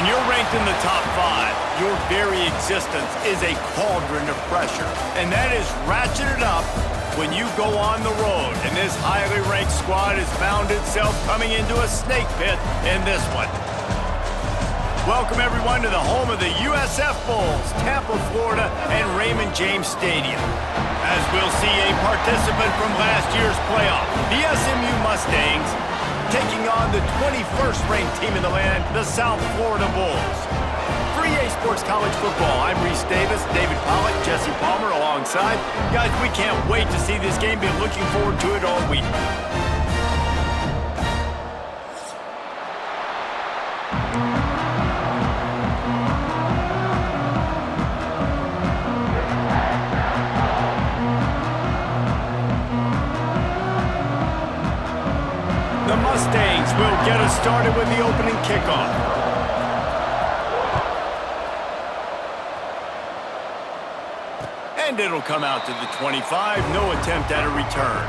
When you're ranked in the top 5, your very existence is a cauldron of pressure. And that is ratcheted up when you go on the road. And this highly ranked squad has found itself coming into a snake pit in this one. Welcome, everyone, to the home of the USF Bulls, Tampa, Florida, and Raymond James Stadium. As we'll see a participant from last year's playoff, the SMU Mustangs, taking on the 21st ranked team in the land, the South Florida Bulls. For EA Sports College Football, I'm Reese Davis, David Pollack, Jesse Palmer alongside. Guys, we can't wait to see this game. Been looking forward to it all week. The Mustangs will get us started with the opening kickoff. And it'll come out to the 25. No attempt at a return.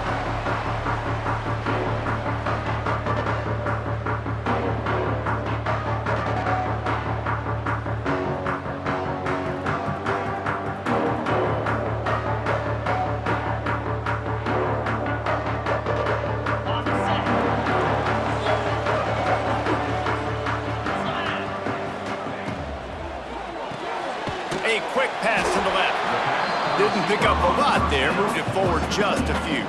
A quick pass to the left. Didn't pick up a lot there, moved it forward just a few.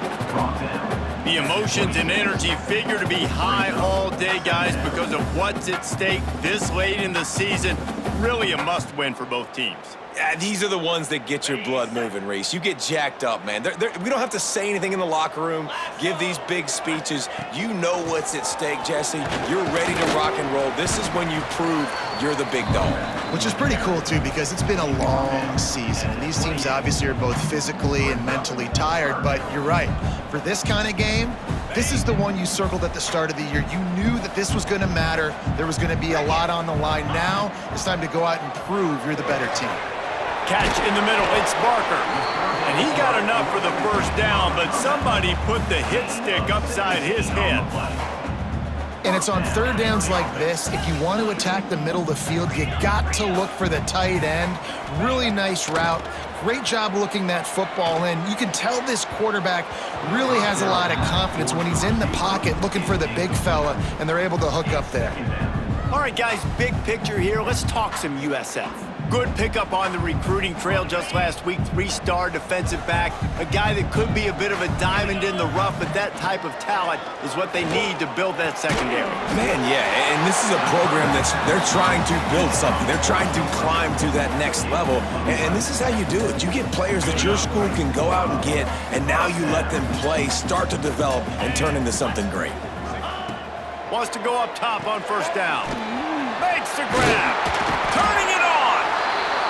The emotions and energy figure to be high all day, guys, because of what's at stake this late in the season. Really a must-win for both teams. Yeah, these are the ones that get your blood moving, Reese. You get jacked up, man. We don't have to say anything in the locker room, give these big speeches. You know what's at stake, Jesse. You're ready to rock and roll. This is when you prove you're the big dog. Which is pretty cool, too, because it's been a long season. And these teams obviously are both physically and mentally tired, but you're right. For this kind of game, this is the one you circled at the start of the year. You knew that this was going to matter. There was going to be a lot on the line. Now it's time to go out and prove you're the better team. Catch in the middle, it's Barker. And he got enough for the first down, but somebody put the hit stick upside his head. And it's on third downs like this, if you want to attack the middle of the field, you got to look for the tight end. Really nice route. Great job looking that football in. You can tell this quarterback really has a lot of confidence when he's in the pocket looking for the big fella, and they're able to hook up there. All right, guys, big picture here. Let's talk some USF. Good pickup on the recruiting trail just last week. 3-star defensive back. A guy that could be a bit of a diamond in the rough, but that type of talent is what they need to build that secondary. Man, yeah, and this is a program they're trying to build something. They're trying to climb to that next level, and this is how you do it. You get players that your school can go out and get, and now you let them play, start to develop, and turn into something great. Wants to go up top on first down. Makes the grab. Turning it on.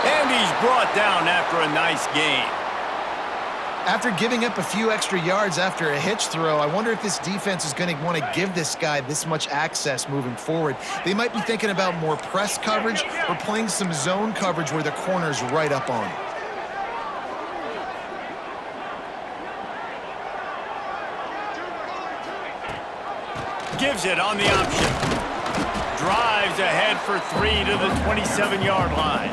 And he's brought down after a nice gain. After giving up a few extra yards after a hitch throw, I wonder if this defense is going to want to give this guy this much access moving forward. They might be thinking about more press coverage or playing some zone coverage where the corner's right up on him. Gives it on the option. Drives ahead for 3 to the 27-yard line.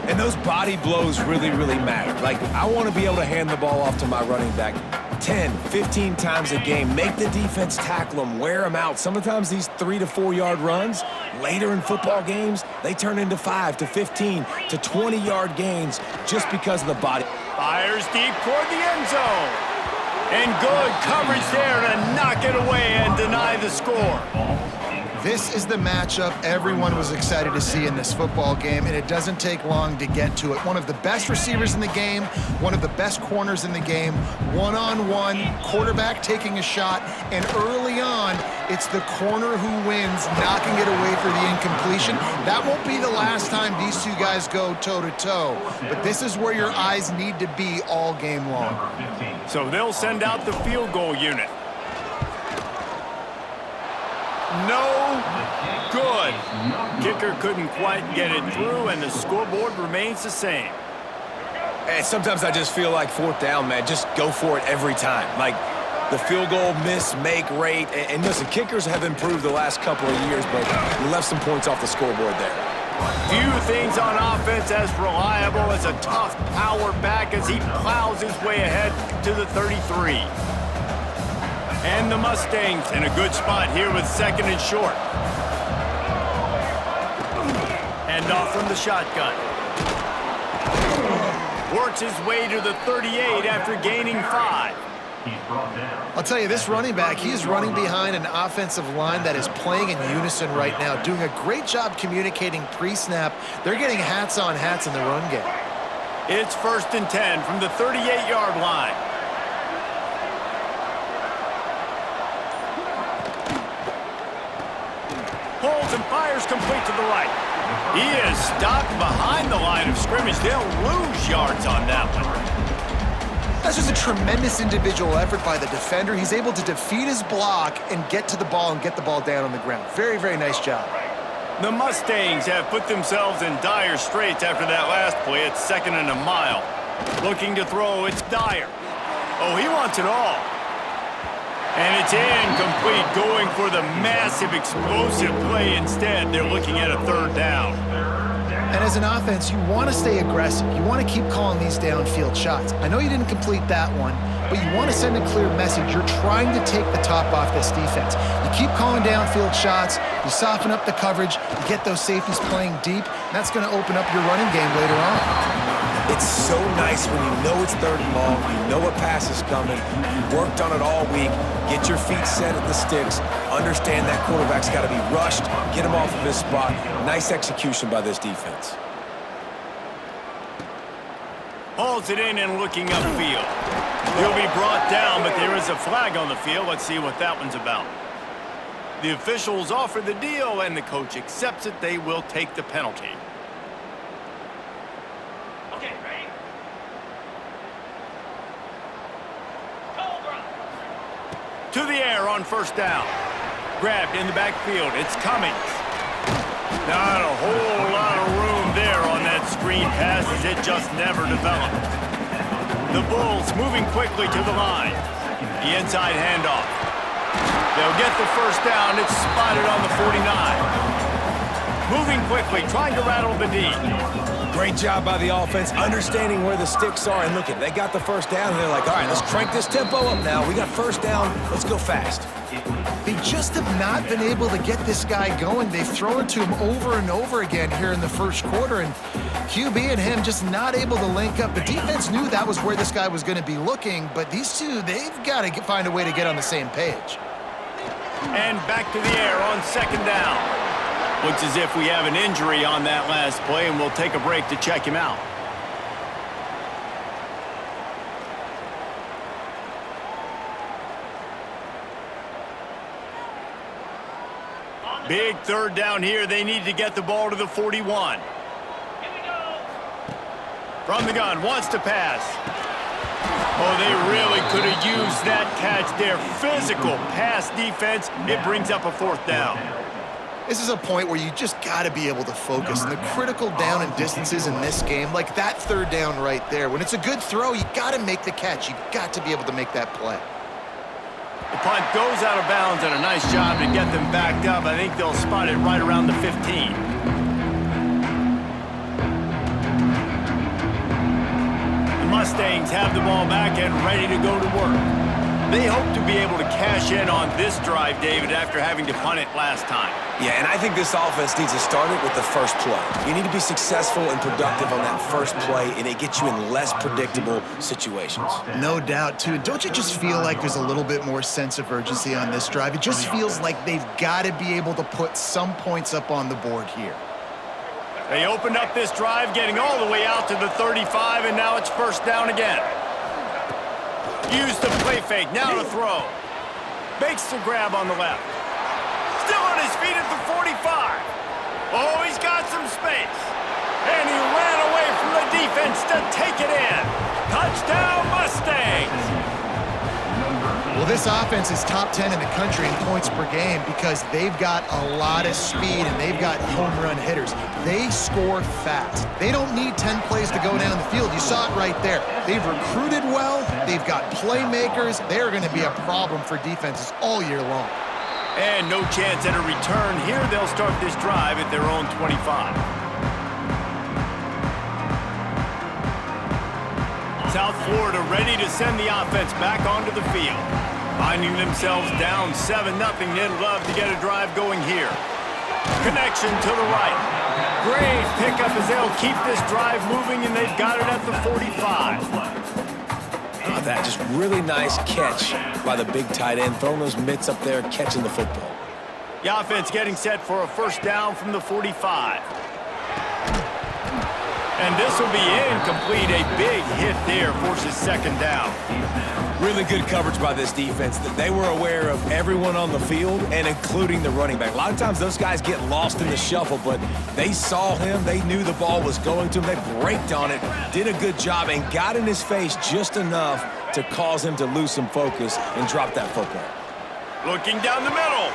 And those body blows really, really matter. Like, I want to be able to hand the ball off to my running back 10, 15 times a game. Make the defense tackle them, wear them out. Sometimes these 3 to 4 yard runs, later in football games, they turn into 5 to 15 to 20-yard gains just because of the body. Fires deep toward the end zone. And good coverage there to knock it away and deny the score. This is the matchup everyone was excited to see in this football game, and it doesn't take long to get to it. One of the best receivers in the game, one of the best corners in the game, one-on-one, quarterback taking a shot, and early on, it's the corner who wins, knocking it away for the incompletion. That won't be the last time these two guys go toe-to-toe, but this is where your eyes need to be all game long. So they'll send out the field goal unit. No good. Kicker couldn't quite get it through, and the scoreboard remains the same. And sometimes I just feel like fourth down, man, just go for it every time. Like, the field goal miss-make rate. And listen, kickers have improved the last couple of years, but you left some points off the scoreboard there. Few things on offense as reliable as a tough power back as he plows his way ahead to the 33. And the Mustangs in a good spot here with second and short. Hand off from the shotgun. Works his way to the 38 after gaining 5. I'll tell you, this running back, he is running behind an offensive line that is playing in unison right now, doing a great job communicating pre-snap. They're getting hats on hats in the run game. It's 1st and 10 from the 38-yard line. Pulls and fires complete to the right. He is stopped behind the line of scrimmage. They'll lose yards on that one. That's just a tremendous individual effort by the defender. He's able to defeat his block and get to the ball and get the ball down on the ground. Very, very nice job. The Mustangs have put themselves in dire straits after that last play. It's 2nd and a mile. Looking to throw, it's Dyer. Oh, he wants it all. And it's incomplete, going for the massive explosive play instead. They're looking at a 3rd down. And as an offense, you want to stay aggressive. You want to keep calling these downfield shots. I know you didn't complete that one, but you want to send a clear message. You're trying to take the top off this defense. You keep calling downfield shots, you soften up the coverage, you get those safeties playing deep, and that's going to open up your running game later on. It's so nice when you know it's 3rd and long, you know a pass is coming, you worked on it all week, get your feet set at the sticks, understand that quarterback's got to be rushed, get him off of his spot. Nice execution by this defense. Hauls it in and looking upfield. He'll be brought down, but there is a flag on the field. Let's see what that one's about. The officials offer the deal, and the coach accepts it. They will take the penalty. Okay, ready? To the air on 1st down. Grabbed in the backfield. It's Cummings. Not a whole lot of room there on that screen pass as it just never developed. The Bulls moving quickly to the line. The inside handoff. They'll get the 1st down. It's spotted on the 49. Moving quickly, trying to rattle the D. Great job by the offense, understanding where the sticks are. And look, they got the 1st down, and they're like, all right, let's crank this tempo up now. We got 1st down. Let's go fast. They just have not been able to get this guy going. They've thrown it to him over and over again here in the 1st quarter, and QB and him just not able to link up. The defense knew that was where this guy was going to be looking, but these two, they've got to find a way to get on the same page. And back to the air on 2nd down. Looks as if we have an injury on that last play, and we'll take a break to check him out. Big 3rd down here. They need to get the ball to the 41. Here we go. From the gun, wants to pass. Oh, they really could have used that catch there. Physical pass defense. It brings up a 4th down. This is a point where you just got to be able to focus. And the critical down and distances in this game, like that 3rd down right there, when it's a good throw, you got to make the catch. You got to be able to make that play. The punt goes out of bounds, and a nice job to get them backed up. I think they'll spot it right around the 15. The Mustangs have the ball back and ready to go to work. They hope to be able to cash in on this drive, David, after having to punt it last time. Yeah, and I think this offense needs to start it with the 1st play. You need to be successful and productive on that 1st play, and it gets you in less predictable situations. No doubt, too. Don't you just feel like there's a little bit more sense of urgency on this drive? It just feels like they've got to be able to put some points up on the board here. They opened up this drive, getting all the way out to the 35, and now it's 1st down again. Use the play fake, now to throw. Makes the grab on the left. Still on his feet at the 45. Oh, he's got some space. And he ran away from the defense to take it in. Touchdown, Mustangs. Well, this offense is top 10 in the country in points per game because they've got a lot of speed and they've got home run hitters. They score fast. They don't need 10 plays to go down the field. You saw it right there. They've recruited well. They've got playmakers. They're going to be a problem for defenses all year long. And no chance at a return here. They'll start this drive at their own 25. South Florida ready to send the offense back onto the field. Finding themselves down 7-0, they'd love to get a drive going here. Connection to the right. Great pickup as they'll keep this drive moving, and they've got it at the 45. Oh, that just really nice catch by the big tight end, throwing those mitts up there, catching the football. The offense getting set for a first down from the 45. And this will be incomplete. A big hit there forces second down. Really good coverage by this defense. They were aware of everyone on the field and including the running back. A lot of times those guys get lost in the shuffle, but they saw him. They knew the ball was going to him. They braked on it, did a good job, and got in his face just enough to cause him to lose some focus and drop that football. Looking down the middle.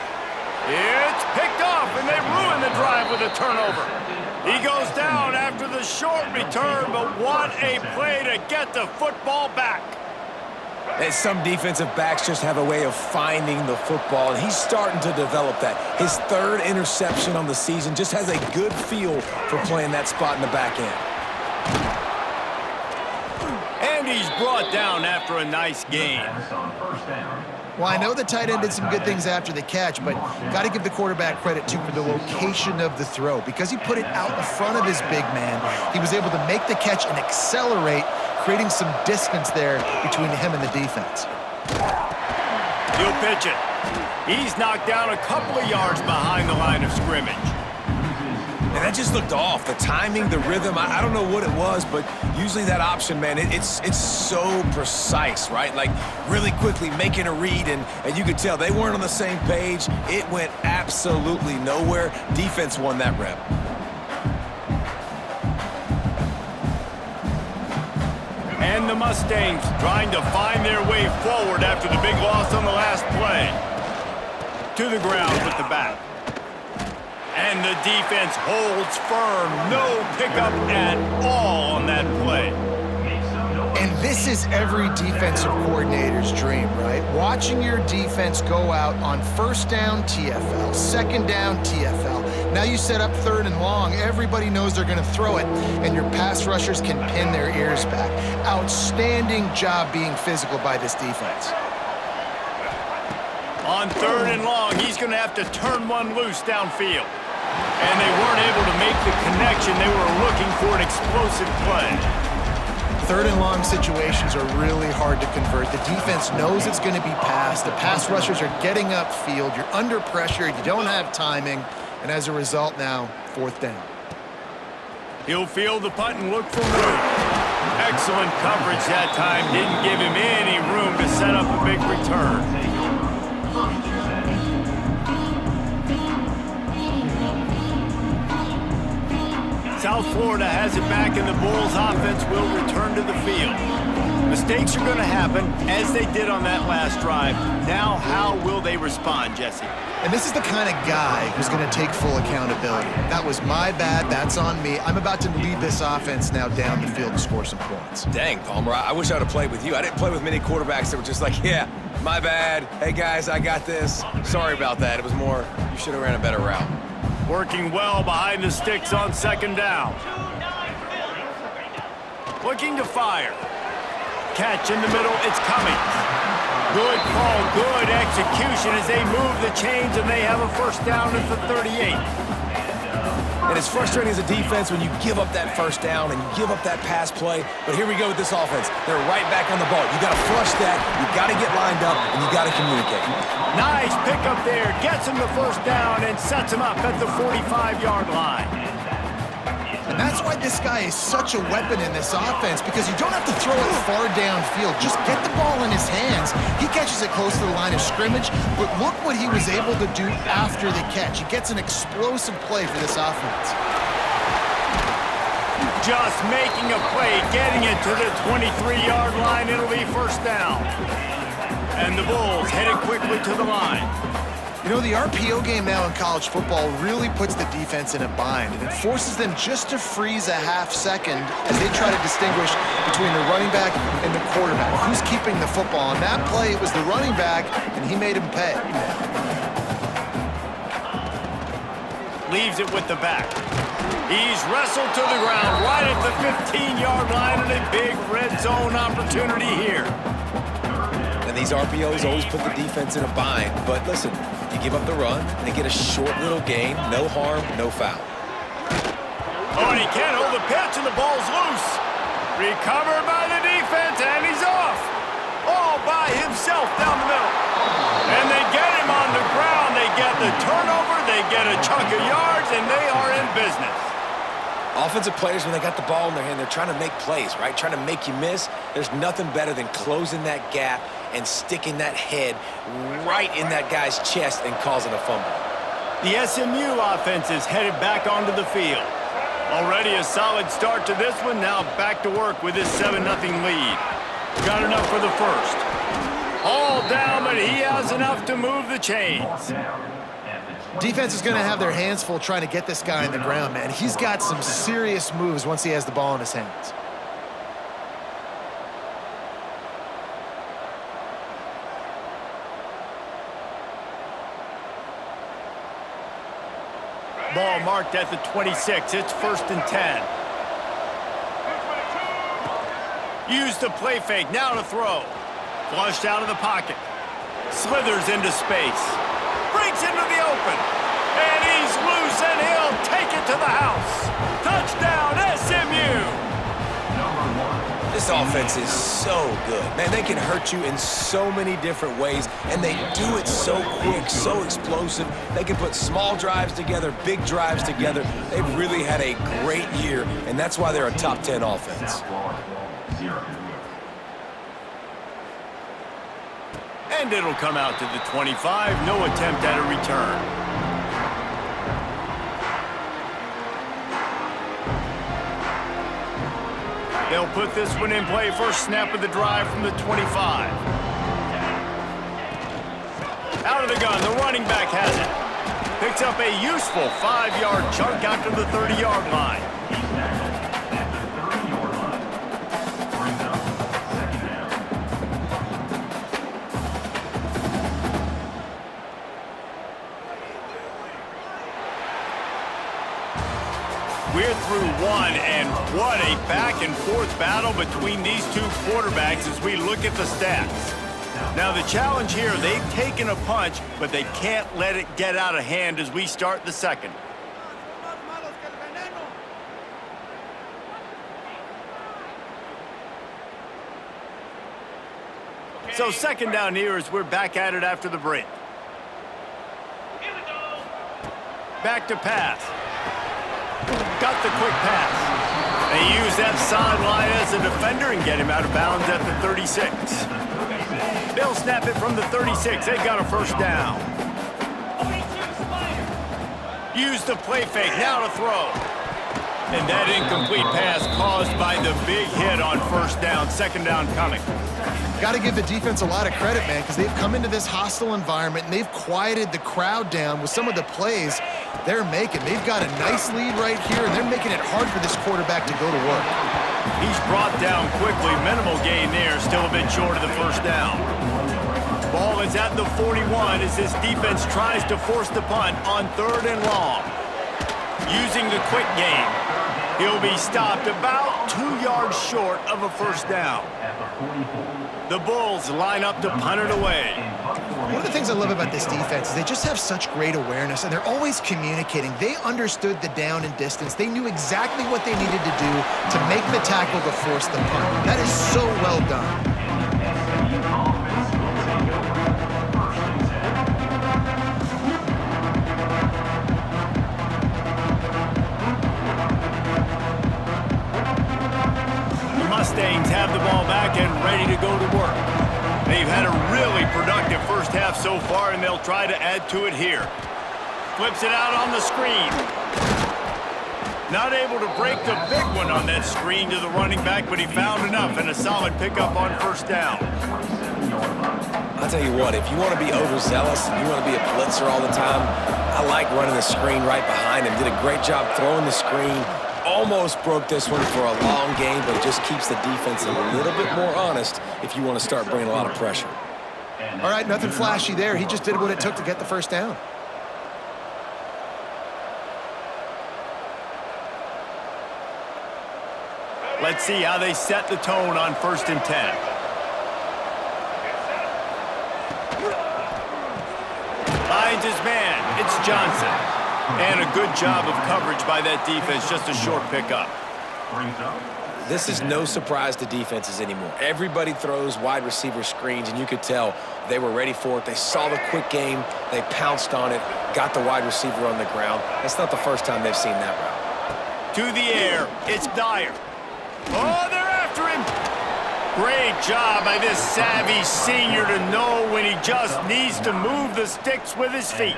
It's picked off, and they ruin the drive with a turnover. He goes down after the short return, but what a play to get the football back. And some defensive backs just have a way of finding the football, and he's starting to develop that. His third interception on the season, just has a good feel for playing that spot in the back end. And he's brought down after a nice gain. Well, I know the tight end did some good things after the catch, but got to give the quarterback credit, too, for the location of the throw. Because he put it out in front of his big man, he was able to make the catch and accelerate, creating some distance there between him and the defense. He'll pitch it. He's knocked down a couple of yards behind the line of scrimmage. And that just looked off. The timing, the rhythm, I don't know what it was, but usually that option, man, it's so precise, right? Like, really quickly making a read, and you could tell they weren't on the same page. It went absolutely nowhere. Defense won that rep. And the Mustangs trying to find their way forward after the big loss on the last play. To the ground with the bat. And the defense holds firm. No pickup at all on that play. And this is every defensive coordinator's dream, right? Watching your defense go out on first down, TFL, second down, TFL. Now you set up third and long. Everybody knows they're going to throw it, and your pass rushers can pin their ears back. Outstanding job being physical by this defense. On third and long, he's going to have to turn one loose downfield. And they weren't able to make the connection. They were looking for an explosive play. Third and long situations are really hard to convert. The defense knows it's going to be passed. The pass rushers are getting upfield. You're under pressure. You don't have timing. And as a result now, fourth down. He'll field the punt and look for room. Excellent coverage that time. Didn't give him any room to set up a big return. South Florida has it back, and the Bulls offense will return to the field. Mistakes are going to happen, as they did on that last drive. Now, how will they respond, Jesse? And this is the kind of guy who's going to take full accountability. That was my bad. That's on me. I'm about to lead this offense now down the field and score some points. Dang, Palmer, I wish I would have played with you. I didn't play with many quarterbacks that were just like, yeah, my bad. Hey, guys, I got this. Sorry about that. It was more, you should have ran a better route. Working well behind the sticks on second down. Looking to fire. Catch in the middle, it's coming. Good call, good execution as they move the chains, and they have a first down at the 38. And it's frustrating as a defense when you give up that first down and you give up that pass play. But here we go with this offense. They're right back on the ball. You got to flush that, you got to get lined up, and you got to communicate. Nice pickup there. Gets him the first down and sets him up at the 45-yard line. And that's why this guy is such a weapon in this offense, because you don't have to throw it far downfield. Just get the ball in his hands. He catches it close to the line of scrimmage, but look what he was able to do after the catch. He gets an explosive play for this offense. Just making a play, getting it to the 23-yard line. It'll be first down. And the Bulls headed quickly to the line. You know, the RPO game now in college football really puts the defense in a bind, and it forces them just to freeze a half second as they try to distinguish between the running back and the quarterback. Who's keeping the football? On that play, it was the running back, and he made him pay. Leaves it with the back. He's wrestled to the ground right at the 15-yard line, and a big red zone opportunity here. And these RPOs always put the defense in a bind, but listen, you give up the run, and they get a short little gain, no harm, no foul. Oh, and he can't hold the pitch, and the ball's loose. Recovered by the defense, and he's off. All by himself down the middle. And they get him on the ground. They get the turnover, they get a chunk of yards, and they are in business. Offensive players, when they got the ball in their hand, they're trying to make plays, right? Trying to make you miss. There's nothing better than closing that gap and sticking that head right in that guy's chest and causing a fumble. The SMU offense is headed back onto the field. Already a solid start to this one. Now back to work with this 7-0 lead. Got enough for the first. All down, but he has enough to move the chains. Defense is going to have their hands full trying to get this guy on the ground, man. He's got some serious moves once he has the ball in his hands. Ball marked at the 26. It's 1st and 10. Use the play fake. Now to throw. Flushed out of the pocket. Slithers into space. Breaks into the open. And he's loose, and he'll take it to the house. Touchdown, SMU. This offense is so good. Man, they can hurt you in so many different ways, and they do it so quick, so explosive. They can put small drives together, big drives together. They've really had a great year, and that's why they're a top 10 offense. And it'll come out to the 25. No attempt at a return. They'll put this one in play. First snap of the drive from the 25. Out of the gun, the running back has it. Picks up a useful 5-yard chunk out to the 30-yard line. We're through one, and what a back-and-forth battle between these two quarterbacks as we look at the stats. Now, the challenge here, they've taken a punch, but they can't let it get out of hand as we start the second. So second down here as we're back at it after the break. Back to pass. Got the quick pass. They use that sideline as a defender and get him out of bounds at the 36. They'll snap it from the 36. They've got a first down. Use the play fake. Now to throw. And that incomplete pass caused by the big hit on first down. Second down coming. Got to give the defense a lot of credit, man, because they've come into this hostile environment and they've quieted the crowd down with some of the plays they're making. They've got a nice lead right here, and they're making it hard for this quarterback to go to work. He's brought down quickly. Minimal gain there. Still a bit short of the first down. Ball is at the 41 as this defense tries to force the punt on 3rd and long. Using the quick game. He'll be stopped about 2 yards short of a first down. The Bulls line up to punt it away. One of the things I love about this defense is they just have such great awareness, and they're always communicating. They understood the down and distance. They knew exactly what they needed to do to make the tackle to force the punt. That is so well done. Mustangs have the ball back and ready to go to work. They've had a really productive first half so far, and they'll try to add to it here. Flips it out on the screen. Not able to break the big one on that screen to the running back, but he found enough and a solid pickup on first down. I'll tell you what, if you want to be overzealous and you want to be a blitzer all the time, I like running the screen right behind him. Did a great job throwing the screen. Almost broke this one for a long game, but it just keeps the defense a little bit more honest if you want to start bringing a lot of pressure. All right, nothing flashy there. He just did what it took to get the first down. Let's see how they set the tone on 1st and 10. Finds his man. It's Johnson. And a good job of coverage by that defense. Just a short pickup. This is no surprise to defenses anymore. Everybody throws wide receiver screens, and you could tell they were ready for it. They saw the quick game. They pounced on it, got the wide receiver on the ground. That's not the first time they've seen that route. To the air. It's Dyer. Oh, they're after him. Great job by this savvy senior to know when he just needs to move the sticks with his feet.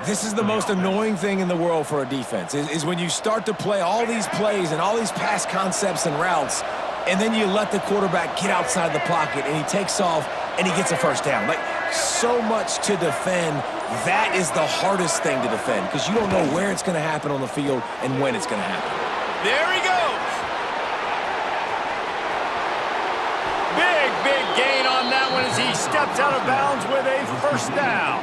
This is the most annoying thing in the world for a defense, is when you start to play all these plays and all these pass concepts and routes, and then you let the quarterback get outside the pocket, and he takes off, and he gets a first down. Like, so much to defend. That is the hardest thing to defend, because you don't know where it's going to happen on the field and when it's going to happen. There he goes. Big gain on that one as he steps out of bounds with a first down.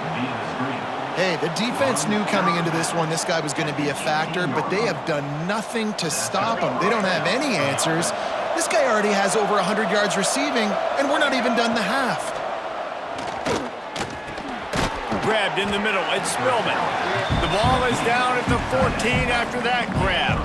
Hey, the defense knew coming into this one this guy was going to be a factor, but they have done nothing to stop him. They don't have any answers. This guy already has over 100 yards receiving, and we're not even done the half. Grabbed in the middle. It's Spillman. The ball is down at the 14 after that grab.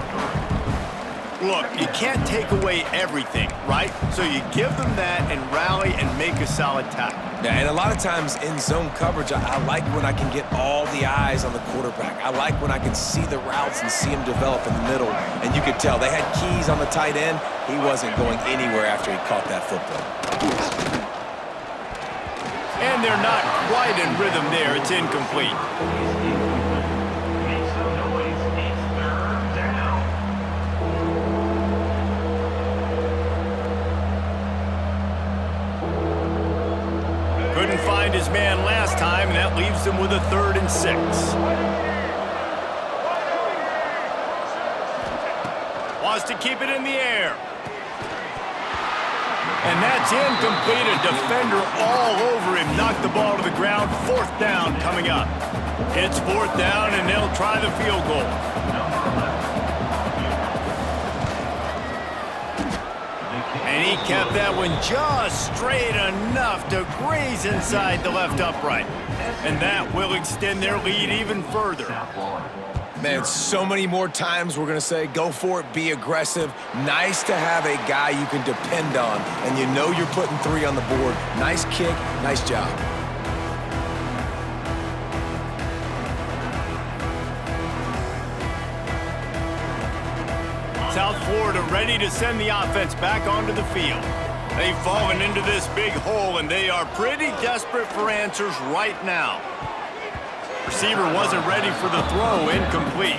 Look, you can't take away everything, right? So you give them that and rally and make a solid tackle. Yeah, and a lot of times in zone coverage, I like when I can get all the eyes on the quarterback. I like when I can see the routes and see him develop in the middle. And you could tell they had keys on the tight end. He wasn't going anywhere after he caught that football. And they're not quite in rhythm there. It's incomplete. Couldn't find his man last time, and that leaves him with a 3rd and 6. Wants to keep it in the air. And that's incomplete. A defender all over him. Knocked the ball to the ground. 4th down coming up. It's 4th down, and they'll try the field goal. And he kept that one just straight enough to graze inside the left upright. And that will extend their lead even further. Man, so many more times we're going to say, go for it, be aggressive. Nice to have a guy you can depend on, and you know you're putting 3 on the board. Nice kick, nice job. South Florida ready to send the offense back onto the field. They've fallen into this big hole, and they are pretty desperate for answers right now. Receiver wasn't ready for the throw, incomplete.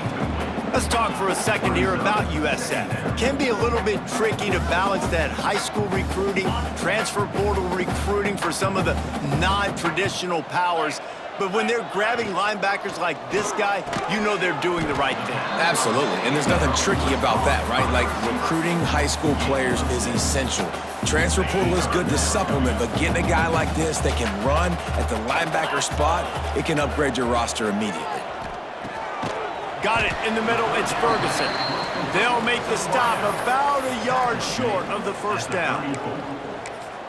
Let's talk for a second here about USF. Can be a little bit tricky to balance that high school recruiting, transfer portal recruiting for some of the non-traditional powers. But when they're grabbing linebackers like this guy, you know they're doing the right thing. Absolutely, and there's nothing tricky about that, right? Like, recruiting high school players is essential. Transfer portal is good to supplement, but getting a guy like this that can run at the linebacker spot, it can upgrade your roster immediately. Got it in the middle, it's Ferguson. They'll make the stop about a yard short of the first down.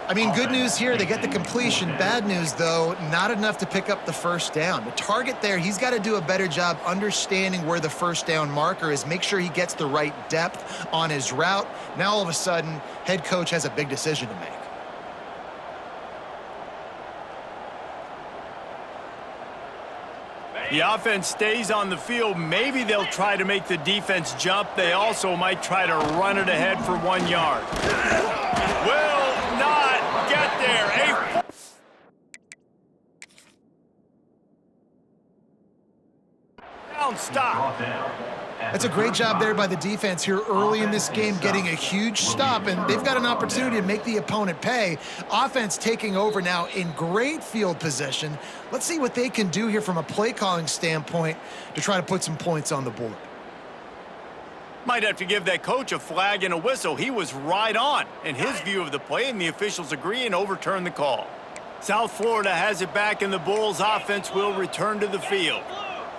I mean, good news here, they get the completion. Bad news, though, not enough to pick up the first down. The target there, he's got to do a better job understanding where the first down marker is, make sure he gets the right depth on his route. Now, all of a sudden, head coach has a big decision to make. The offense stays on the field. Maybe they'll try to make the defense jump. They also might try to run it ahead for 1 yard. Will not get there. Down stop. That's a great job there by the defense here early in this game, getting a huge stop, and they've got an opportunity to make the opponent pay. Offense taking over now in great field position. Let's see what they can do here from a play-calling standpoint to try to put some points on the board. Might have to give that coach a flag and a whistle. He was right on in his view of the play, and the officials agree and overturn the call. South Florida has it back, and the Bulls offense will return to the field.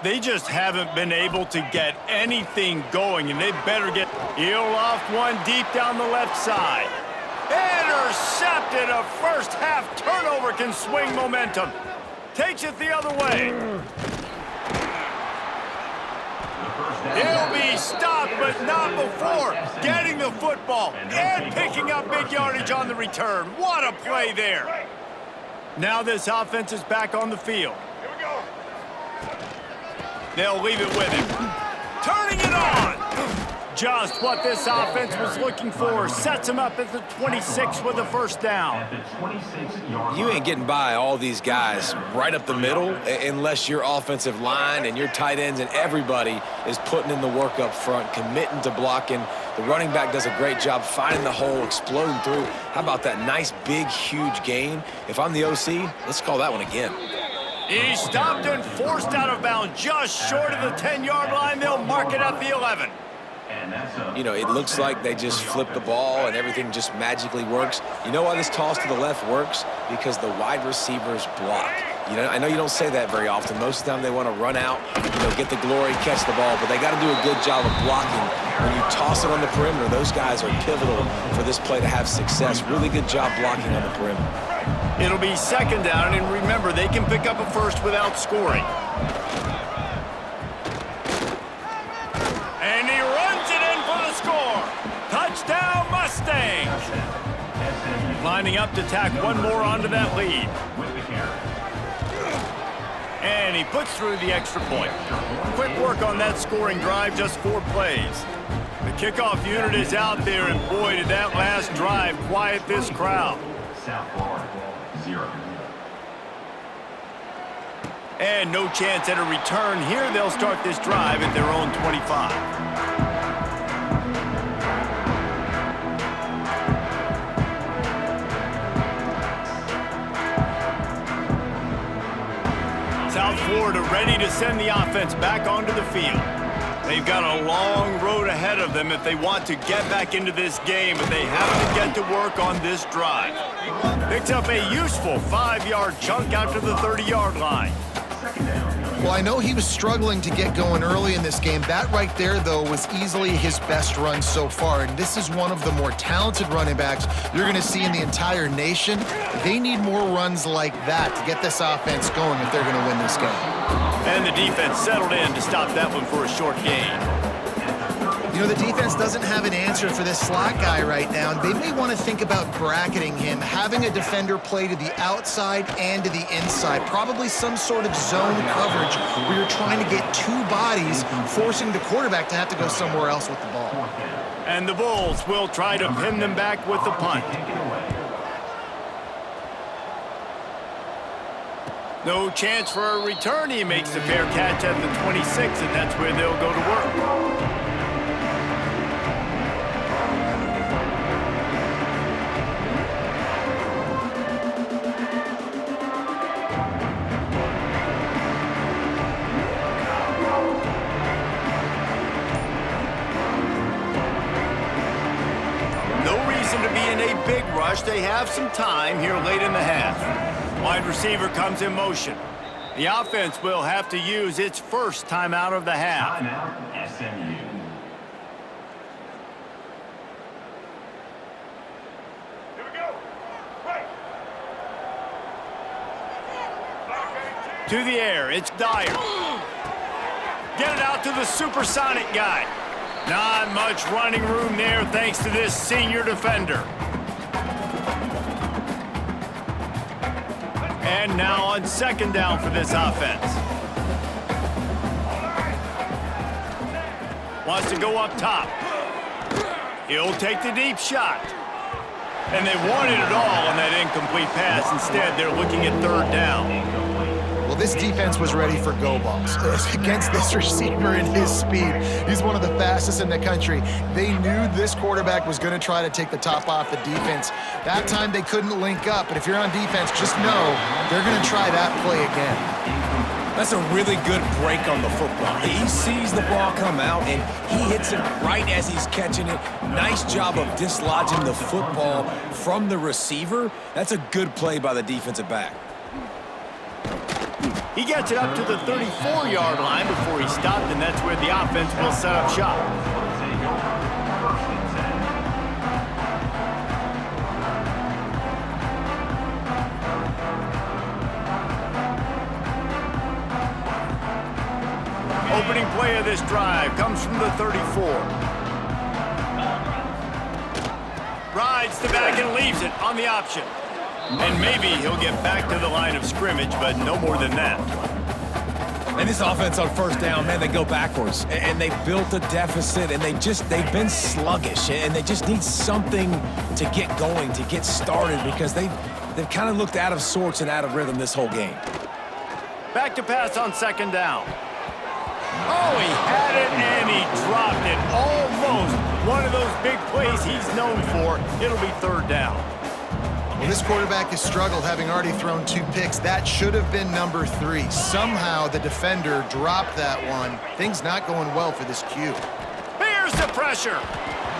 They just haven't been able to get anything going, and they better get loft one deep down the left side. Intercepted. A first half turnover can swing momentum. Takes it the other way. He'll be stopped, but not before getting the football and picking up big yardage on the return. What a play there. Now this offense is back on the field. Here we go. They'll leave it with him. Turning it on. Just what this offense was looking for. Sets him up at the 26 with a first down. You ain't getting by all these guys right up the middle unless your offensive line and your tight ends and everybody is putting in the work up front, committing to blocking. The running back does a great job finding the hole, exploding through. How about that nice, big, huge gain? If I'm the OC, let's call that one again. He stopped and forced out of bounds just short of the 10-yard line. They'll mark it at the 11. You know, it looks like they just flip the ball and everything just magically works. You know why this toss to the left works? Because the wide receivers block. You know, I know you don't say that very often. Most of the time they want to run out, get the glory, catch the ball, but they got to do a good job of blocking. When you toss it on the perimeter, those guys are pivotal for this play to have success. Really good job blocking on the perimeter. It'll be second down, and remember, they can pick up a first without scoring. And he runs it in for the score. Touchdown, Mustangs. Lining up to tack one more onto that lead. And he puts through the extra point. Quick work on that scoring drive, just 4 plays. The kickoff unit is out there, and boy, did that last drive quiet this crowd. South Florida, 0. And no chance at a return here. They'll start this drive at their own 25. South Florida ready to send the offense back onto the field. They've got a long road ahead of them if they want to get back into this game, but they have to get to work on this drive. Picks up a useful 5-yard chunk out to the 30-yard line. Well, I know he was struggling to get going early in this game. That right there, though, was easily his best run so far. And this is one of the more talented running backs you're going to see in the entire nation. They need more runs like that to get this offense going if they're going to win this game. And the defense settled in to stop that one for a short gain. You know, the defense doesn't have an answer for this slot guy right now, and they may want to think about bracketing him, having a defender play to the outside and to the inside, probably some sort of zone coverage where you're trying to get 2 bodies, forcing the quarterback to have to go somewhere else with the ball. And the Bulls will try to pin them back with the punt. No chance for a return. He makes the fair catch at the 26, and that's where they'll go to work. To be in a big rush. They have some time here late in the half. Wide receiver comes in motion. The offense will have to use its first timeout of the half. Timeout, SMU. Here we go. Right. To the air, it's Dyer. Get it out to the supersonic guy. Not much running room there thanks to this senior defender. And now on second down for this offense. Wants to go up top. He'll take the deep shot. And they wanted it all on that incomplete pass. Instead, they're looking at third down. Well, Well, this defense was ready for go balls. Against this receiver and his speed, he's one of the fastest in the country. They knew this quarterback was going to try to take the top off the defense. That time they couldn't link up, but if you're on defense, just know they're going to try that play again. That's a really good break on the football. He sees the ball come out, and he hits it right as he's catching it. Nice job of dislodging the football from the receiver. That's a good play by the defensive back. He gets it up to the 34-yard line before he stopped, and that's where the offense will set up shop. Opening play of this drive comes from the 34. Rides the back and leaves it on the option. And maybe he'll get back to the line of scrimmage, but no more than that. And this offense on first down, man, they go backwards. And they built a deficit, and they've been sluggish. And they just need something to get going, to get started, because they've kind of looked out of sorts and out of rhythm this whole game. Back to pass on second down. Oh, he had it and he dropped it. Almost one of those big plays he's known for. It'll be third down. Well, this quarterback has struggled, having already thrown 2 picks. That should have been number 3. Somehow the defender dropped that one. Things not going well for this Q. Here's the pressure.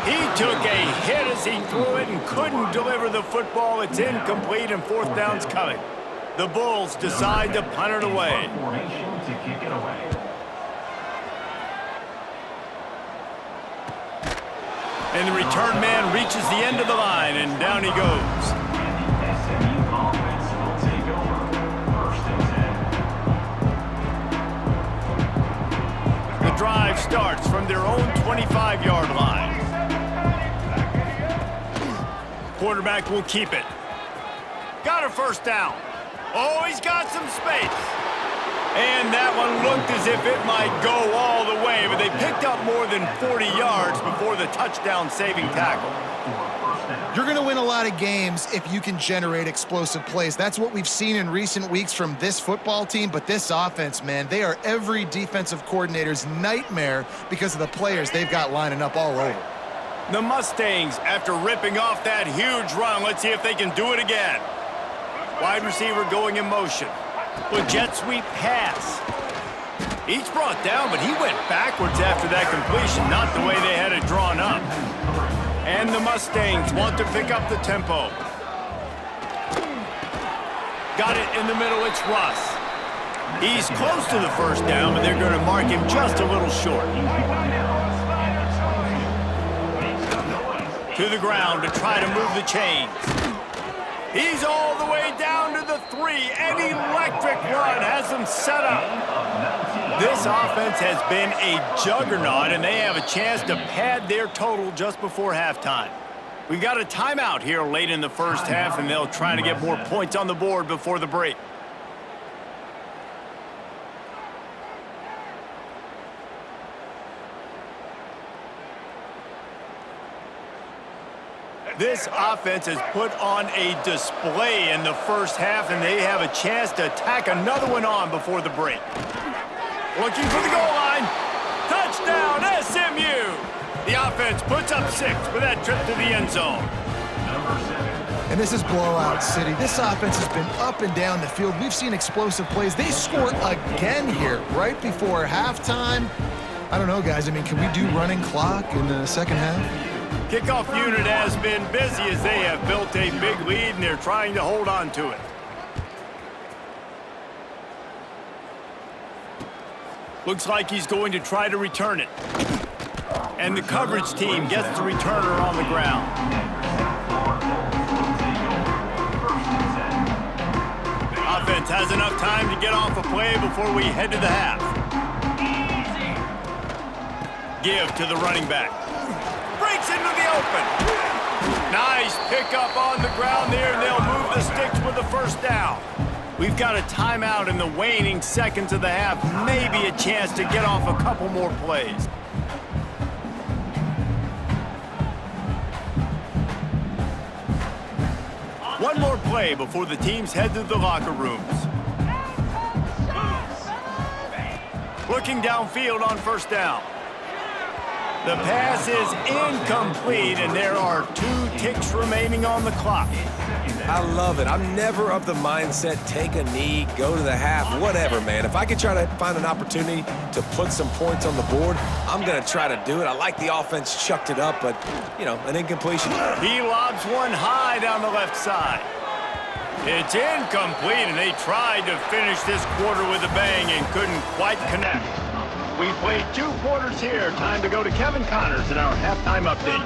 He took a hit as he threw it and couldn't deliver the football. It's incomplete and fourth down's coming. The Bulls decide to punt it away. Formation to kick it away. And the return man reaches the end of the line, and down he goes. SMU offense will take over. First and 10. The drive starts from their own 25-yard line. Quarterback will keep it. Got a first down. Oh, he's got some space. And that one looked as if it might go all the way, but they picked up more than 40 yards before the touchdown-saving tackle. You're going to win a lot of games if you can generate explosive plays. That's what we've seen in recent weeks from this football team, but this offense, man, they are every defensive coordinator's nightmare because of the players they've got lining up all over. The Mustangs, after ripping off that huge run, let's see if they can do it again. Wide receiver going in motion. With jet sweep pass. He's brought down, but he went backwards after that completion, not the way they had it drawn up. And the Mustangs want to pick up the tempo. Got it in the middle, it's Russ. He's close to the first down, but they're going to mark him just a little short. To the ground to try to move the chains. He's all the way down to the 3. An electric run has them set up. This offense has been a juggernaut, and they have a chance to pad their total just before halftime. We've got a timeout here late in the first half, and they'll try to get more points on the board before the break. This offense has put on a display in the first half, and they have a chance to tack another one on before the break. Looking for the goal line. Touchdown, SMU! The offense puts up 6 with that trip to the end zone. And this is blowout city. This offense has been up and down the field. We've seen explosive plays. They score again here right before halftime. I don't know, guys. I mean, can we do running clock in the second half? Kickoff unit has been busy as they have built a big lead, and they're trying to hold on to it. Looks like he's going to try to return it. And the coverage team gets the returner on the ground. Offense has enough time to get off a play before we head to the half. Give to the running back. Breaks into the open. Nice pickup on the ground there, and they'll move the sticks with the first down. We've got a timeout in the waning seconds of the half. Maybe a chance to get off a couple more plays. One more play before the teams head to the locker rooms. Looking downfield on first down. The pass is incomplete, and there are 2 ticks remaining on the clock. I love it. I'm never of the mindset, take a knee, go to the half, whatever, man. If I can try to find an opportunity to put some points on the board, I'm going to try to do it. I like the offense chucked it up, but, you know, an incompletion. He lobs one high down the left side. It's incomplete, and they tried to finish this quarter with a bang and couldn't quite connect. We played 2 quarters here. Time to go to Kevin Connors in our halftime update.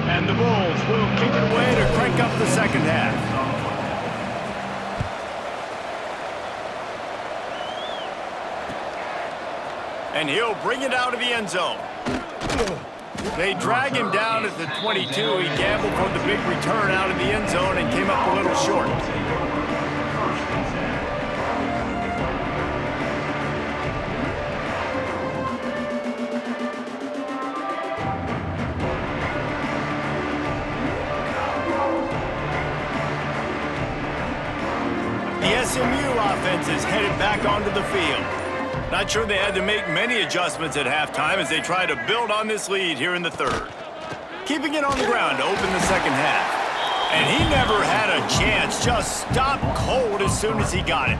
And the Bulls will kick it away to crank up the second half. And he'll bring it out of the end zone. They drag him down at the 22. He gambled for the big return out of the end zone and came up a little short. The SMU offense is headed back onto the field. Not sure they had to make many adjustments at halftime as they try to build on this lead here in the third. Keeping it on the ground to open the second half. And he never had a chance, just stopped cold as soon as he got it.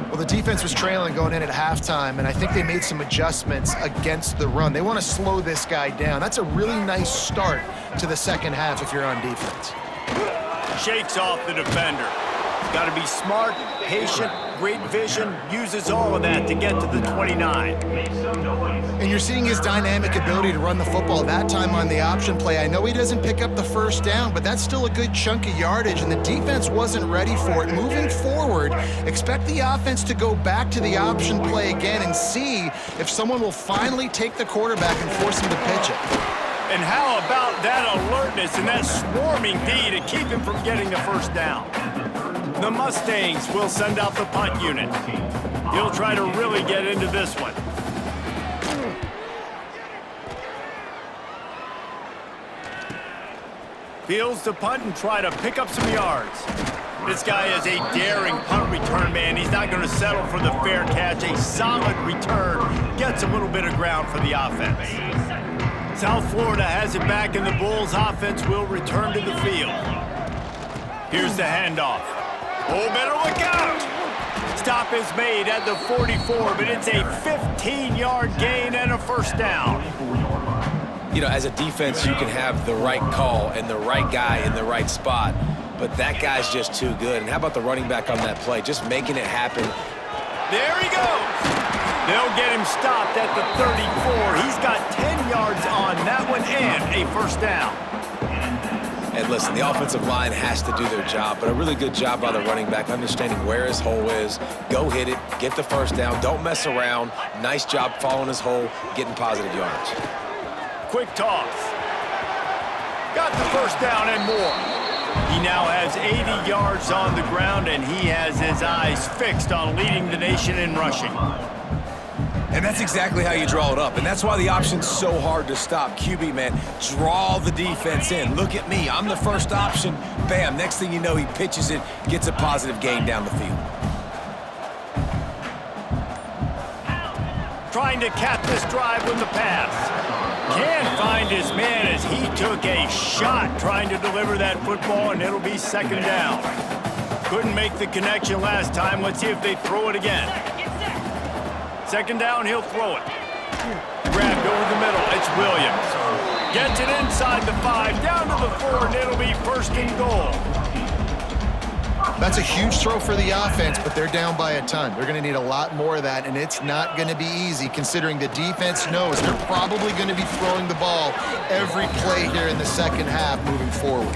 Well, the defense was trailing going in at halftime, and I think they made some adjustments against the run. They want to slow this guy down. That's a really nice start to the second half if you're on defense. Shakes off the defender. Got to be smart, patient, great vision, uses all of that to get to the 29. And you're seeing his dynamic ability to run the football, that time on the option play. I know he doesn't pick up the first down, but that's still a good chunk of yardage, and the defense wasn't ready for it. Moving forward, expect the offense to go back to the option play again and see if someone will finally take the quarterback and force him to pitch it. And how about that alertness and that swarming D to keep him from getting the first down? The Mustangs will send out the punt unit. He'll try to really get into this one. Fields the punt and try to pick up some yards. This guy is a daring punt return man. He's not going to settle for the fair catch. A solid return gets a little bit of ground for the offense. South Florida has it back, and the Bulls offense will return to the field. Here's the handoff. Oh, better look out! Stop is made at the 44, but it's a 15-yard gain and a first down. You know, as a defense, you can have the right call and the right guy in the right spot, but that guy's just too good. And how about the running back on that play, just making it happen? There he goes! They'll get him stopped at the 34. He's got 10 yards on that one and a first down. And listen, the offensive line has to do their job, but a really good job by the running back, understanding where his hole is. Go hit it, get the first down, don't mess around. Nice job following his hole, getting positive yards. Quick toss. Got the first down and more. He now has 80 yards on the ground, and he has his eyes fixed on leading the nation in rushing. And that's exactly how you draw it up. And that's why the option's so hard to stop. QB, man, draw the defense in. Look at me. I'm the first option. Bam. Next thing you know, he pitches it, gets a positive gain down the field. Trying to cap this drive with the pass. Can't find his man as he took a shot trying to deliver that football, and it'll be second down. Couldn't make the connection last time. Let's see if they throw it again. Second down, he'll throw it. Grabbed over the middle. It's Williams. Gets it inside the 5, down to the 4, and it'll be first and goal. That's a huge throw for the offense, but they're down by a ton. They're going to need a lot more of that, and it's not going to be easy considering the defense knows they're probably going to be throwing the ball every play here in the second half moving forward.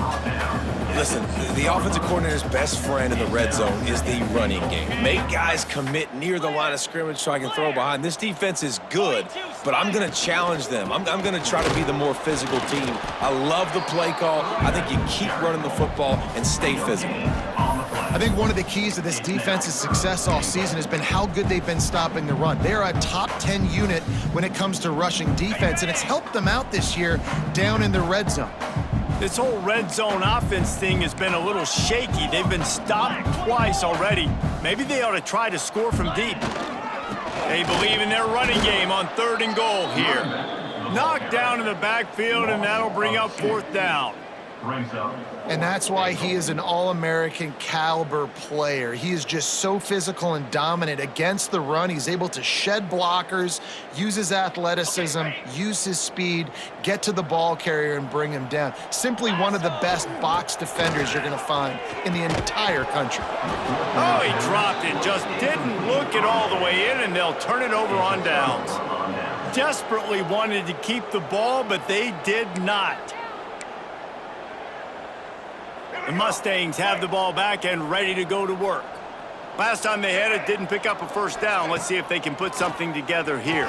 Listen, the offensive coordinator's best friend in the red zone is the running game. Make guys commit near the line of scrimmage so I can throw behind. This defense is good, but I'm going to challenge them. I'm going to try to be the more physical team. I love the play call. I think you keep running the football and stay physical. On the play. I think one of the keys to this defense's success all season has been how good they've been stopping the run. They're a top 10 unit when it comes to rushing defense, and it's helped them out this year down in the red zone. This whole red zone offense thing has been a little shaky. They've been stopped twice already. Maybe they ought to try to score from deep. They believe in their running game on 3rd and goal here. Knocked down in the backfield, and that'll bring up 4th down. And that's why he is an All-American caliber player. He is just so physical and dominant against the run. He's able to shed blockers, use his athleticism, use his speed, get to the ball carrier and bring him down. Simply one of the best box defenders you're going to find in the entire country. Oh, he dropped it. Just didn't look it all the way in, and they'll turn it over on downs. Desperately wanted to keep the ball, but they did not. The Mustangs have the ball back and ready to go to work. Last time they had it, didn't pick up a 1st down. Let's see if they can put something together here.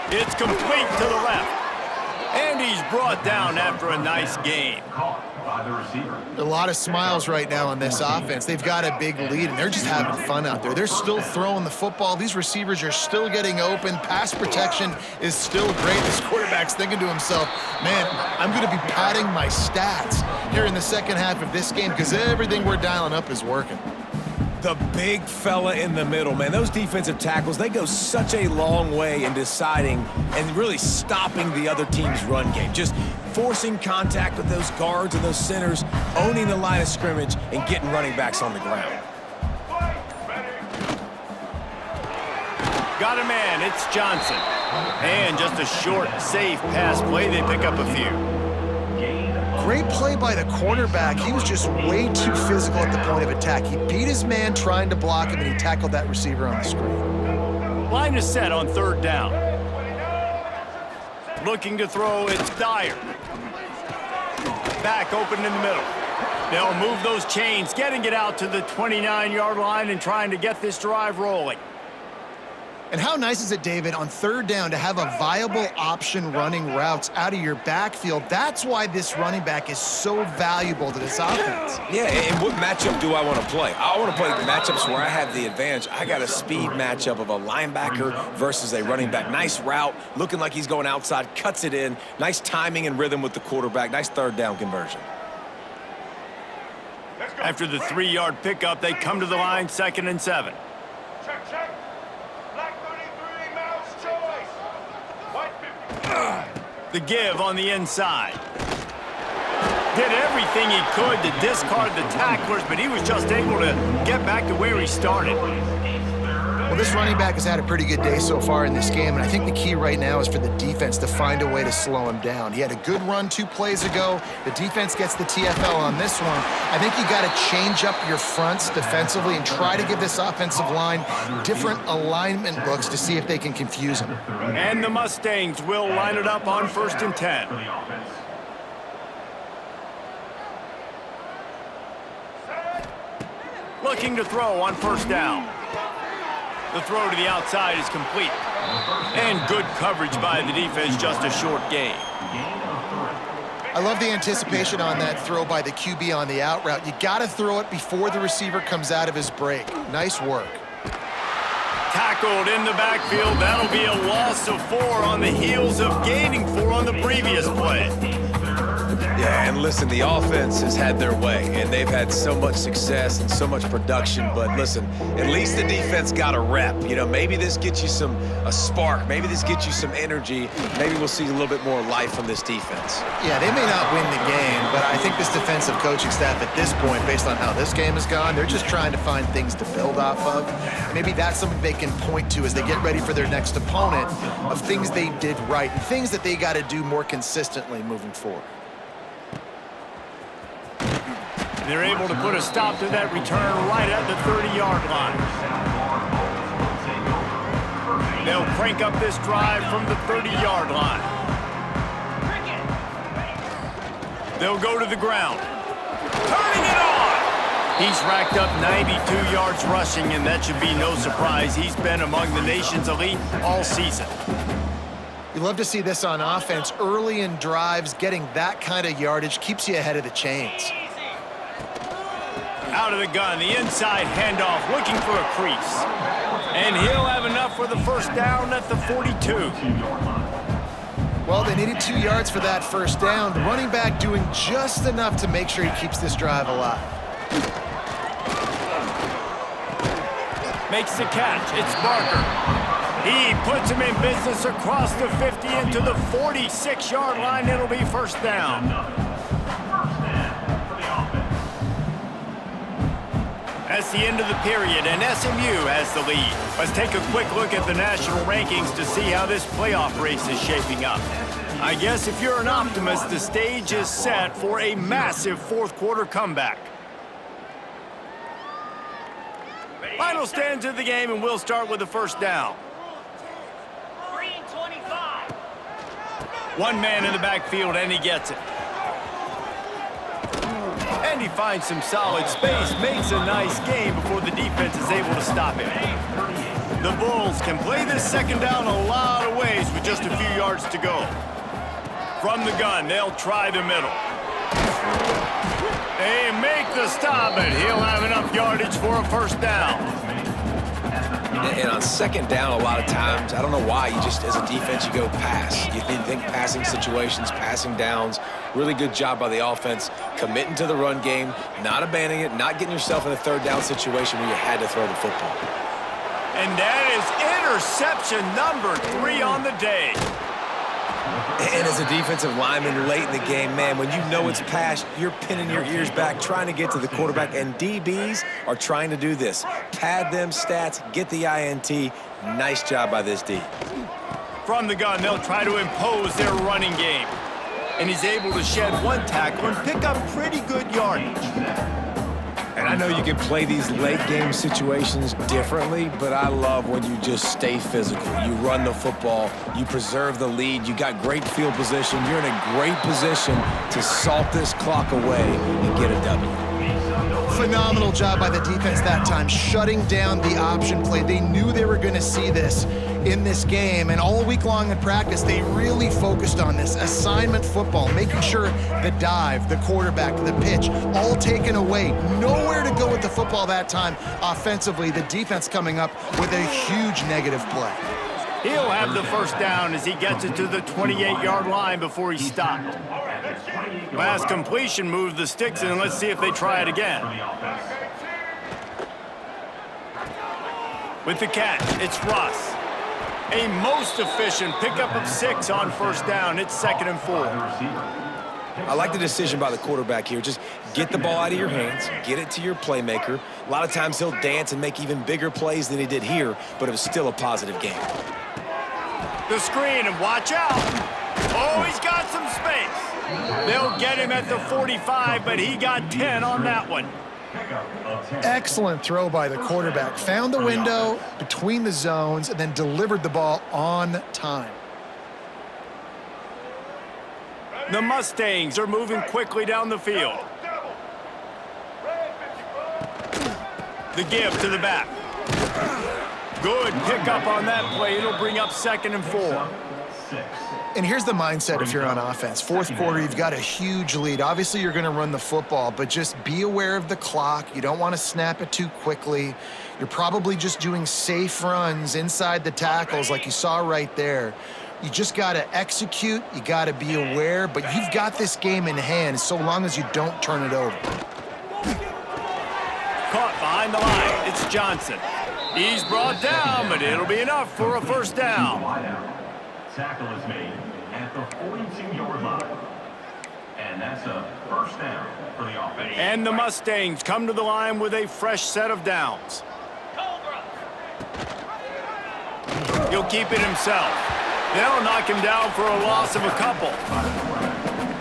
It's complete to the left. And he's brought down after a nice gain. A lot of smiles right now on this offense. They've got a big lead, and they're just having fun out there. They're still throwing the football. These receivers are still getting open. Pass protection is still great. This quarterback's thinking to himself, man, I'm going to be padding my stats here in the second half of this game because everything we're dialing up is working. The big fella in the middle, man. Those defensive tackles, they go such a long way in deciding and really stopping the other team's run game. Just forcing contact with those guards and those centers, owning the line of scrimmage, and getting running backs on the ground. Got a man, it's Johnson. And just a short, safe pass play, they pick up a few. Great play by the cornerback. He was just way too physical at the point of attack. He beat his man trying to block him, and he tackled that receiver on the screen. Line is set on 3rd down. Looking to throw, it's Dyer. Back open in the middle. They'll move those chains, getting it out to the 29-yard line and trying to get this drive rolling. And how nice is it, David, on 3rd down to have a viable option running routes out of your backfield? That's why this running back is so valuable to this offense. Yeah, and what matchup do I want to play? I want to play matchups where I have the advantage. I got a speed matchup of a linebacker versus a running back. Nice route, looking like he's going outside, cuts it in. Nice timing and rhythm with the quarterback. Nice 3rd down conversion. After the 3-yard pickup, they come to the line, 2nd and 7. Check, check. Black 33, mouse choice. White 50. The give on the inside. Did everything he could to discard the tacklers, but he was just able to get back to where he started. Well, this running back has had a pretty good day so far in this game, and I think the key right now is for the defense to find a way to slow him down. He had a good run 2 plays ago. The defense gets the TFL on this one. I think you got to change up your fronts defensively and try to give this offensive line different alignment looks to see if they can confuse him. And the Mustangs will line it up on 1st and 10. Looking to throw on 1st down. The throw to the outside is complete. And good coverage by the defense, just a short gain. I love the anticipation on that throw by the QB on the out route. You got to throw it before the receiver comes out of his break. Nice work. Tackled in the backfield. That'll be a loss of 4 on the heels of gaining 4 on the previous play. Yeah, and listen, the offense has had their way, and they've had so much success and so much production. But listen, at least the defense got a rep. You know, maybe this gets you a spark. Maybe this gets you some energy. Maybe we'll see a little bit more life from this defense. Yeah, they may not win the game, but I think this defensive coaching staff at this point, based on how this game has gone, they're just trying to find things to build off of. Maybe that's something they can point to as they get ready for their next opponent of things they did right and things that they got to do more consistently moving forward. They're able to put a stop to that return right at the 30-yard line. They'll crank up this drive from the 30-yard line. They'll go to the ground. Turning it on! He's racked up 92 yards rushing, and that should be no surprise. He's been among the nation's elite all season. You love to see this on offense. Early in drives, getting that kind of yardage keeps you ahead of the chains. Out of the gun, the inside handoff, looking for a crease. And he'll have enough for the first down at the 42. Well, they needed 2 yards for that first down. The running back doing just enough to make sure he keeps this drive alive. Makes the catch. It's Barker. He puts him in business across the 50 into the 46-yard line. It'll be first down. That's the end of the period, and SMU has the lead. Let's take a quick look at the national rankings to see how this playoff race is shaping up. I guess if you're an optimist, the stage is set for a massive fourth-quarter comeback. Final stands of the game, and we'll start with the first down. 3:25. One man in the backfield, and he gets it. And he finds some solid space, makes a nice game before the defense is able to stop him. The Bulls can play this second down a lot of ways with just a few yards to go. From the gun, they'll try the middle. They make the stop, and he'll have enough yardage for a first down. And on second down, a lot of times, I don't know why, you just, as a defense, you go pass. You think passing situations, passing downs. Really good job by the offense, committing to the run game, not abandoning it, not getting yourself in a third down situation where you had to throw the football. And that is interception number 3 on the day. And as a defensive lineman late in the game, man, when you know it's pass, you're pinning your ears back, trying to get to the quarterback, and DBs are trying to do this. Pad them stats, get the INT. Nice job by this D. From the gun, they'll try to impose their running game. And he's able to shed one tackle and pick up pretty good yardage. And I know you can play these late game situations differently, but I love when you just stay physical. You run the football, you preserve the lead, you got great field position, you're in a great position to salt this clock away and get a W. Phenomenal job by the defense that time, shutting down the option play. They knew they were going to see this in this game, and all week long in practice, they really focused on this assignment football, making sure the dive, the quarterback, the pitch, all taken away. Nowhere to go with the football that time offensively. The defense coming up with a huge negative play. He'll have the first down as he gets it to the 28-yard line before he stopped. Last completion moved the sticks, and let's see if they try it again. With the catch, it's Russ. A most efficient pickup of 6 on first down. It's 2nd and 4. I like the decision by the quarterback here. Just get the ball out of your hands, get it to your playmaker. A lot of times he'll dance and make even bigger plays than he did here, but it was still a positive game. The screen, and watch out. Oh, he's got some space. They'll get him at the 45, but he got 10 on that one. Excellent throw by the quarterback. Found the window between the zones and then delivered the ball on time. The Mustangs are moving quickly down the field. The give to the back. Good pickup on that play. It'll bring up 2nd and 4. And here's the mindset if you're on offense. Fourth quarter, you've got a huge lead. Obviously, you're going to run the football, but just be aware of the clock. You don't want to snap it too quickly. You're probably just doing safe runs inside the tackles like you saw right there. You just got to execute. You got to be aware, but you've got this game in hand so long as you don't turn it over. Caught behind the line. It's Johnson. He's brought down, but it'll be enough for a first down. Tackle is made at the 42-yard line. And that's a first down for the offense. And the Mustangs come to the line with a fresh set of downs. He'll keep it himself. They'll knock him down for a loss of a couple.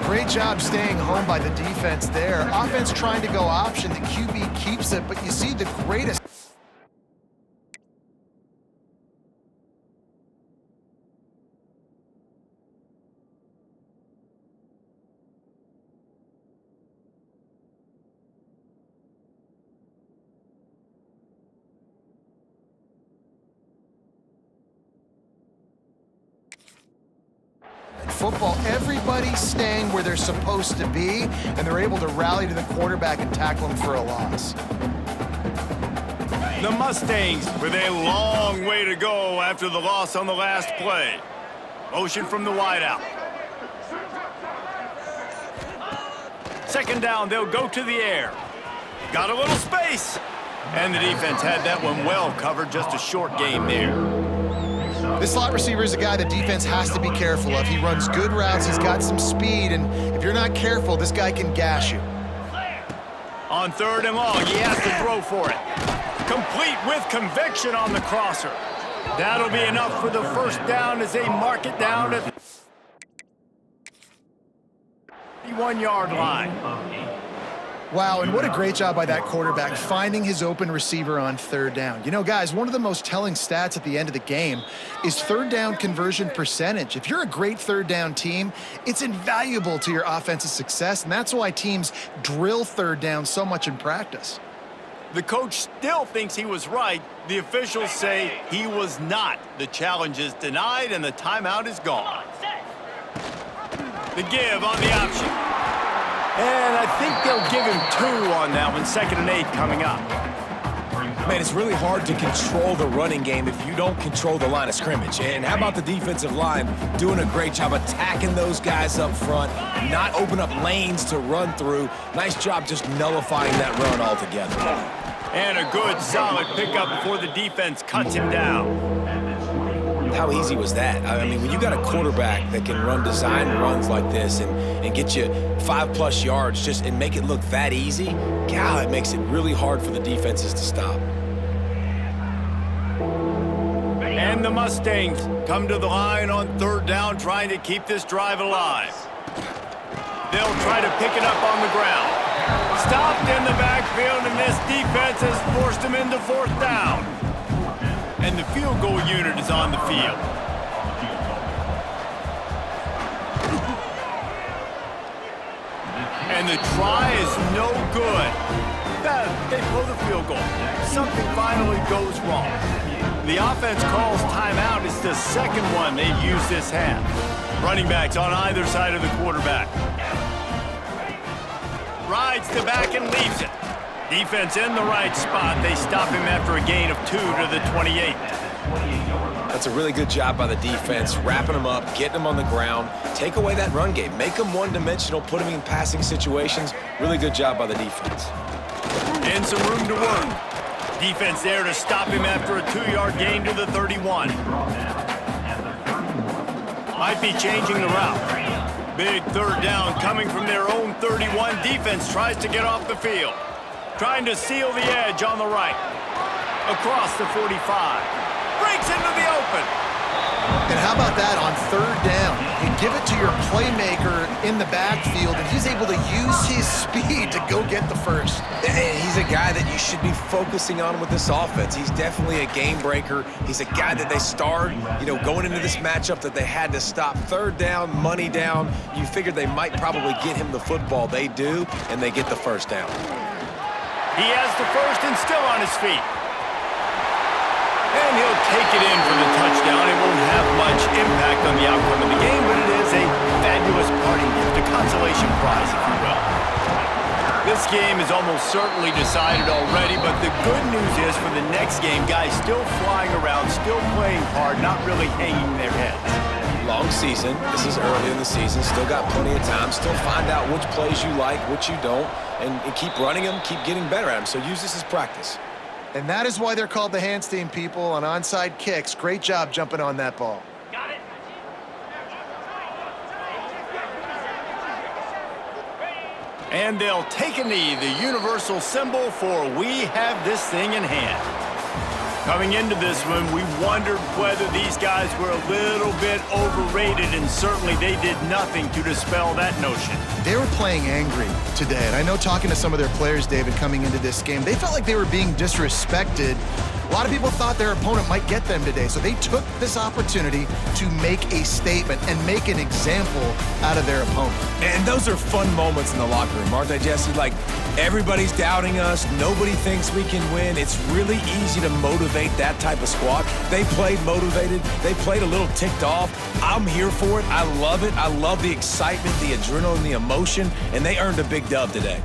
Great job staying home by the defense there. Offense trying to go option. The QB keeps it, but you see the greatest. football. Everybody's staying where they're supposed to be, and they're able to rally to the quarterback and tackle him for a loss. The Mustangs with a long way to go after the loss on the last play. Motion from the wideout. Second down, they'll go to the air. Got a little space. And the defense had that one well covered, just a short game there. This slot receiver is a guy the defense has to be careful of. He runs good routes, he's got some speed, and if you're not careful, this guy can gash you. On third and long, he has to throw for it. Complete with conviction on the crosser. That'll be enough for the first down as they mark it down at the 1-yard line. Wow, and what a great job by that quarterback finding his open receiver on third down. You know, guys, one of the most telling stats at the end of the game is third down conversion percentage. If you're a great third down team, it's invaluable to your offensive success, and that's why teams drill third down so much in practice. The coach still thinks he was right. The officials say he was not. The challenge is denied, and the timeout is gone. The give on the option. And I think they'll give him 2 on that one. 2nd and 8 coming up. Man, it's really hard to control the running game if you don't control the line of scrimmage. And how about the defensive line doing a great job attacking those guys up front, not open up lanes to run through. Nice job just nullifying that run altogether. And a good, solid pickup before the defense cuts him down. How easy was that? I mean, when you got a quarterback that can run design runs like this and get you 5+ yards just and make it look that easy, God, it makes it really hard for the defenses to stop. And the Mustangs come to the line on third down, trying to keep this drive alive. They'll try to pick it up on the ground. Stopped in the backfield, and this defense has forced him into 4th down. And the field goal unit is on the field. And the try is no good. They blow the field goal. Something finally goes wrong. The offense calls timeout. It's the second one they've used this half. Running backs on either side of the quarterback. Rides the back and leaves it. Defense in the right spot. They stop him after a gain of 2 to the 28. That's a really good job by the defense, wrapping them up, getting them on the ground, take away that run game, make them one-dimensional, put them in passing situations. Really good job by the defense. And some room to work. Defense there to stop him after a 2-yard gain to the 31. Might be changing the route. Big third down coming from their own 31. Defense tries to get off the field. Trying to seal the edge on the right. Across the 45. Breaks into the open. And how about that on third down? You give it to your playmaker in the backfield, and he's able to use his speed to go get the first. He's a guy that you should be focusing on with this offense. He's definitely a game breaker. He's a guy that they starred, going into this matchup that they had to stop. Third down, money down. You figured they might probably get him the football. They do, and they get the first down. He has the first and still on his feet. And he'll take it in for the touchdown. It won't have much impact on the outcome of the game, but it is a fabulous parting gift, a consolation prize, if you will. This game is almost certainly decided already, but the good news is for the next game, guys still flying around, still playing hard, not really hanging their heads. Long season. This is early in the season. Still got plenty of time. Still find out which plays you like, which you don't, and keep running them, keep getting better at them. So use this as practice. And that is why they're called the Handstein people on onside kicks. Great job jumping on that ball. Got it. And they'll take a knee, the universal symbol for we have this thing in hand. Coming into this one, we wondered whether these guys were a little bit overrated, and certainly they did nothing to dispel that notion. They were playing angry today, and I know talking to some of their players, David, coming into this game, they felt like they were being disrespected. A lot of people thought their opponent might get them today, so they took this opportunity to make a statement and make an example out of their opponent. And those are fun moments in the locker room, aren't they, Jesse? Like, everybody's doubting us. Nobody thinks we can win. It's really easy to motivate motivate that type of squad. They played motivated. They played a little ticked off. I'm here for it. I love it. I love the excitement, the adrenaline, the emotion, and they earned a big dub today.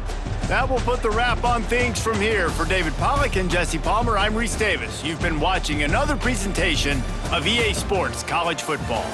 That will put the wrap on things from here. For David Pollack and Jesse Palmer, I'm Reese Davis. You've been watching another presentation of EA Sports College Football.